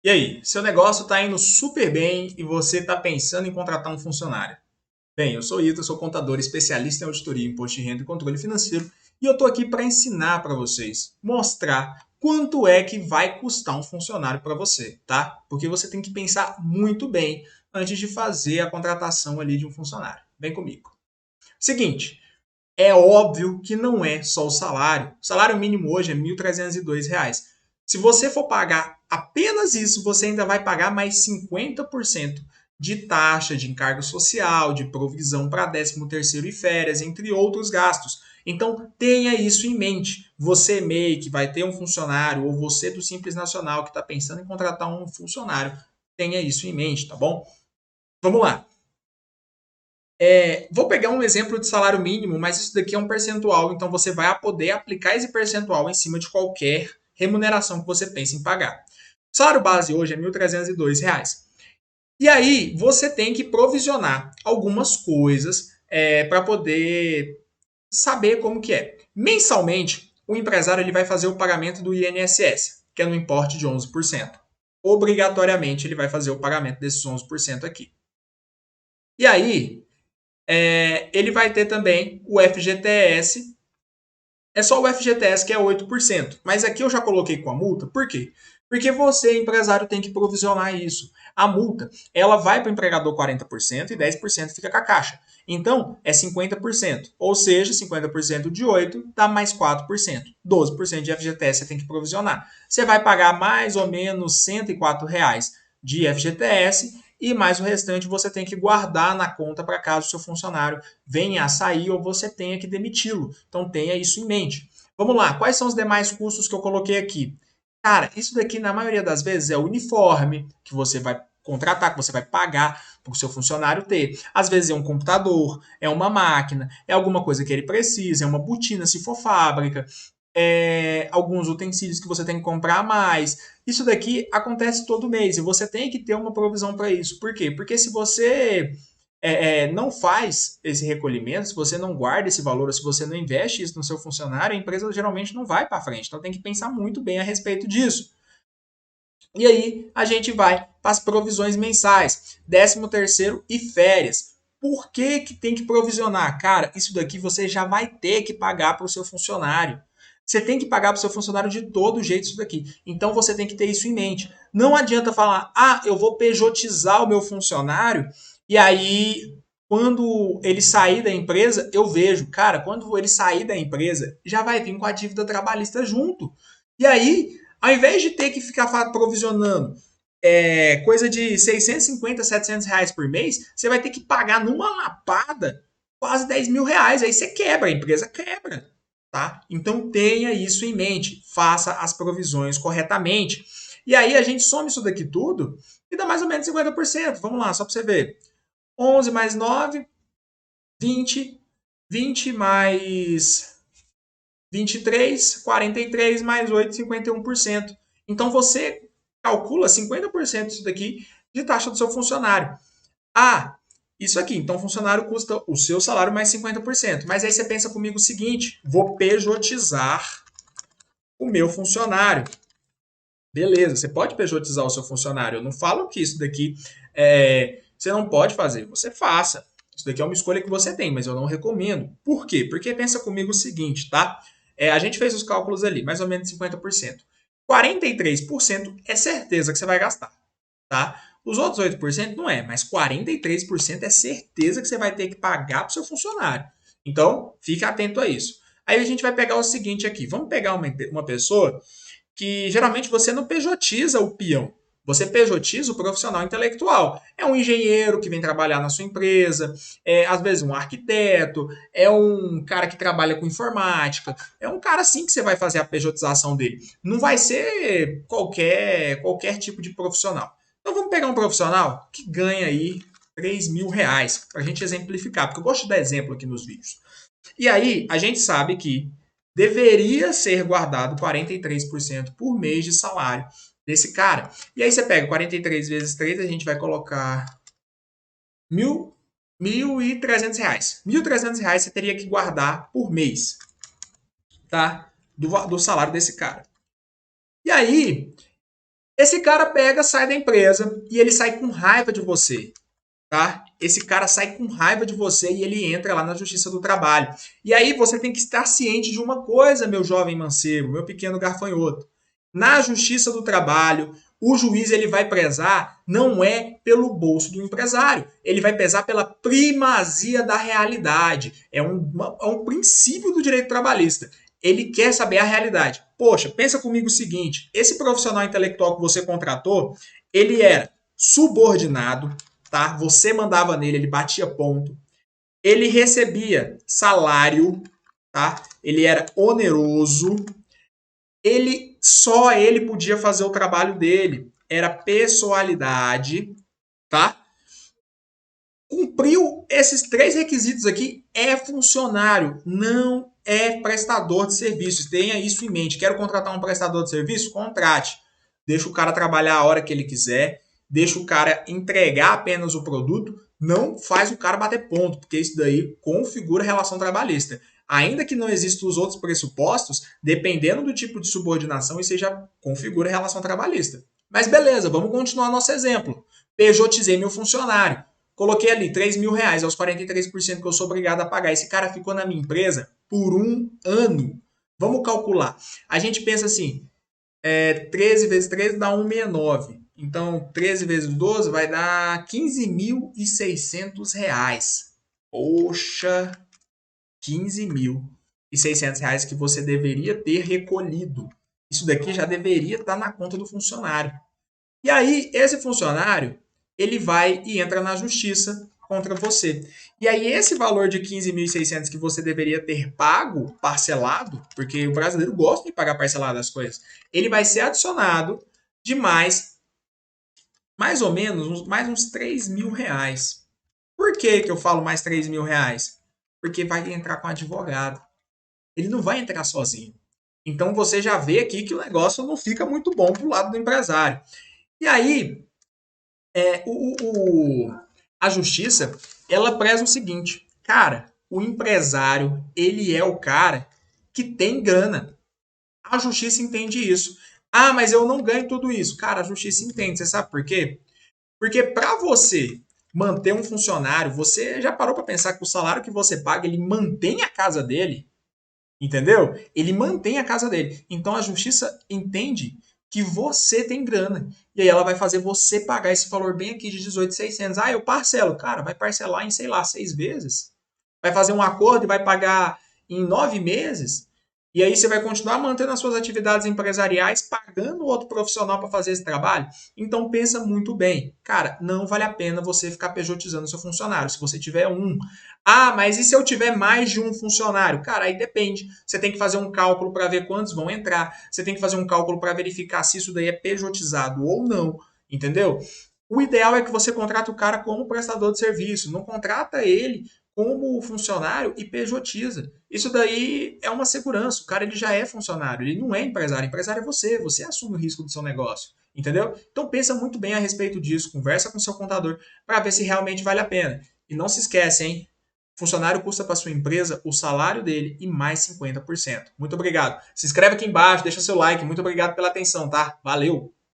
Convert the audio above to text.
E aí, seu negócio está indo super bem e você está pensando em contratar um funcionário? Bem, eu sou o Ito, sou contador especialista em auditoria, imposto de renda e controle financeiro e eu estou aqui para ensinar para vocês, mostrar quanto é que vai custar um funcionário para você, tá? Porque você tem que pensar muito bem antes de fazer a contratação ali de um funcionário. Vem comigo. Seguinte, é óbvio que não é só o salário. O salário mínimo hoje é R$ 1.302. Se você for pagar apenas isso, você ainda vai pagar mais 50% de taxa, de encargo social, de provisão para 13º e férias, entre outros gastos. Então, tenha isso em mente. Você, MEI, que vai ter um funcionário, ou você do Simples Nacional, que está pensando em contratar um funcionário, tenha isso em mente, tá bom? Vamos lá. Vou pegar um exemplo de salário mínimo, mas isso daqui é um percentual, então você vai poder aplicar esse percentual em cima de qualquer remuneração que você pense em pagar. O salário base hoje é R$ 1.302. E aí você tem que provisionar algumas coisas para poder saber como que é. Mensalmente, o empresário ele vai fazer o pagamento do INSS, que é no importe de 11%. Obrigatoriamente, ele vai fazer o pagamento desses 11% aqui. E aí, ele vai ter também o FGTS. É só o FGTS que é 8%. Mas aqui eu já coloquei com a multa. Por quê? Porque você, empresário, tem que provisionar isso. A multa, ela vai para o empregador 40% e 10% fica com a caixa. Então, é 50%. Ou seja, 50% de 8 dá mais 4%. 12% de FGTS você tem que provisionar. Você vai pagar mais ou menos R$ 104 de FGTS e mais o restante você tem que guardar na conta para caso o seu funcionário venha a sair ou você tenha que demiti-lo. Então tenha isso em mente. Vamos lá, quais são os demais custos que eu coloquei aqui? Cara, isso daqui na maioria das vezes é o uniforme que você vai contratar, que você vai pagar para o seu funcionário ter. Às vezes é um computador, é uma máquina, é alguma coisa que ele precisa, é uma botina se for fábrica, alguns utensílios que você tem que comprar a mais. Isso daqui acontece todo mês e você tem que ter uma provisão para isso. Por quê? Porque se você não faz esse recolhimento, se você não guarda esse valor, ou se você não investe isso no seu funcionário, a empresa geralmente não vai para frente. Então tem que pensar muito bem a respeito disso. E aí a gente vai para as provisões mensais, 13º e férias. Por que, que tem que provisionar? Cara, isso daqui você já vai ter que pagar para o seu funcionário. Você tem que pagar para o seu funcionário de todo jeito isso daqui. Então você tem que ter isso em mente. Não adianta falar, eu vou pejotizar o meu funcionário e aí quando ele sair da empresa, eu vejo, cara, quando ele sair da empresa, já vai vir com a dívida trabalhista junto. E aí ao invés de ter que ficar provisionando coisa de 650, R$ 700 por mês, você vai ter que pagar numa lapada quase R$ 10.000. Aí você quebra, a empresa quebra. Tá? Então tenha isso em mente. Faça as provisões corretamente. E aí a gente soma isso daqui tudo e dá mais ou menos 50%. Vamos lá, só para você ver. 11 mais 9, 20. 20 mais 23, 43 mais 8, 51%. Então você calcula 50% disso daqui de taxa do seu funcionário. Isso aqui, então o funcionário custa o seu salário mais 50%. Mas aí você pensa comigo o seguinte: vou pejotizar o meu funcionário. Beleza, você pode pejotizar o seu funcionário. Eu não falo que isso daqui você não pode fazer, você faça. Isso daqui é uma escolha que você tem, mas eu não recomendo. Por quê? Porque pensa comigo o seguinte, tá? A gente fez os cálculos ali, mais ou menos 50%. 43% é certeza que você vai gastar, tá? Os outros 8% não é, mas 43% é certeza que você vai ter que pagar para o seu funcionário. Então, fique atento a isso. Aí a gente vai pegar o seguinte aqui. Vamos pegar uma pessoa que geralmente você não pejotiza o peão. Você pejotiza o profissional intelectual. É um engenheiro que vem trabalhar na sua empresa, às vezes um arquiteto, é um cara que trabalha com informática, é um cara assim que você vai fazer a pejotização dele. Não vai ser qualquer tipo de profissional. Então vamos pegar um profissional que ganha aí R$ 3.000 para a gente exemplificar, porque eu gosto de dar exemplo aqui nos vídeos. E aí, a gente sabe que deveria ser guardado 43% por mês de salário desse cara. E aí você pega 43 vezes 3, a gente vai colocar mil, R$ 1.300. R$ 1.300 você teria que guardar por mês, tá? Do salário desse cara. E aí, Esse cara pega, sai da empresa e ele sai com raiva de você, tá? Esse cara sai com raiva de você e ele entra lá na Justiça do Trabalho. E aí você tem que estar ciente de uma coisa, meu jovem mancebo, meu pequeno garfanhoto. Na Justiça do Trabalho, o juiz ele vai prezar não é pelo bolso do empresário, ele vai pesar pela primazia da realidade. É um princípio do direito trabalhista. Ele quer saber a realidade. Poxa, pensa comigo o seguinte: esse profissional intelectual que você contratou, ele era subordinado, tá? Você mandava nele, ele batia ponto. Ele recebia salário, tá? Ele era oneroso. Só ele podia fazer o trabalho dele. Era pessoalidade, tá? Cumpriu esses três requisitos aqui, é funcionário, não é prestador de serviços. Tenha isso em mente. Quero contratar um prestador de serviço? Contrate. Deixa o cara trabalhar a hora que ele quiser, deixa o cara entregar apenas o produto, não faz o cara bater ponto, porque isso daí configura relação trabalhista. Ainda que não existam os outros pressupostos, dependendo do tipo de subordinação, isso já configura relação trabalhista. Mas beleza, vamos continuar nosso exemplo. Pejotizei meu funcionário. Coloquei ali R$ 3.000 aos 43% que eu sou obrigado a pagar. Esse cara ficou na minha empresa por um ano. Vamos calcular. A gente pensa assim, 13 vezes 13 dá 169. Então, 13 vezes 12 vai dar R$ 15.600. Poxa, R$ 15.600 que você deveria ter recolhido. Isso daqui já deveria estar na conta do funcionário. E aí, esse funcionário, ele vai e entra na justiça contra você. E aí, esse valor de 15.600 que você deveria ter pago, parcelado, porque o brasileiro gosta de pagar parcelado as coisas, ele vai ser adicionado de mais ou menos, mais uns R$ 3.000. Por que que eu falo mais R$ 3.000? Porque vai entrar com advogado. Ele não vai entrar sozinho. Então, você já vê aqui que o negócio não fica muito bom pro lado do empresário. E aí, é, o, o, a justiça, ela preza o seguinte, cara, o empresário, ele é o cara que tem grana. A justiça entende isso. Ah, mas eu não ganho tudo isso. Cara, a justiça entende. Você sabe por quê? Porque para você manter um funcionário, você já parou para pensar que o salário que você paga, ele mantém a casa dele? Entendeu? Ele mantém a casa dele. Então a justiça entende que você tem grana. E aí ela vai fazer você pagar esse valor bem aqui de 18.600. Ah, eu parcelo. Cara, vai parcelar em, sei lá, 6 vezes. Vai fazer um acordo e vai pagar em 9 meses. E aí você vai continuar mantendo as suas atividades empresariais, pagando outro profissional para fazer esse trabalho. Então pensa muito bem. Cara, não vale a pena você ficar pejotizando seu funcionário. Se você tiver um, ah, mas e se eu tiver mais de um funcionário? Cara, aí depende. Você tem que fazer um cálculo para ver quantos vão entrar. Você tem que fazer um cálculo para verificar se isso daí é pejotizado ou não. Entendeu? O ideal é que você contrate o cara como prestador de serviço. Não contrata ele como funcionário e pejotiza. Isso daí é uma segurança. O cara ele já é funcionário, ele não é empresário. Empresário é você. Você assume o risco do seu negócio. Entendeu? Então pensa muito bem a respeito disso. Conversa com seu contador para ver se realmente vale a pena. E não se esquece, hein? Funcionário custa para sua empresa o salário dele e mais 50%. Muito obrigado. Se inscreve aqui embaixo, deixa seu like. Muito obrigado pela atenção, tá? Valeu!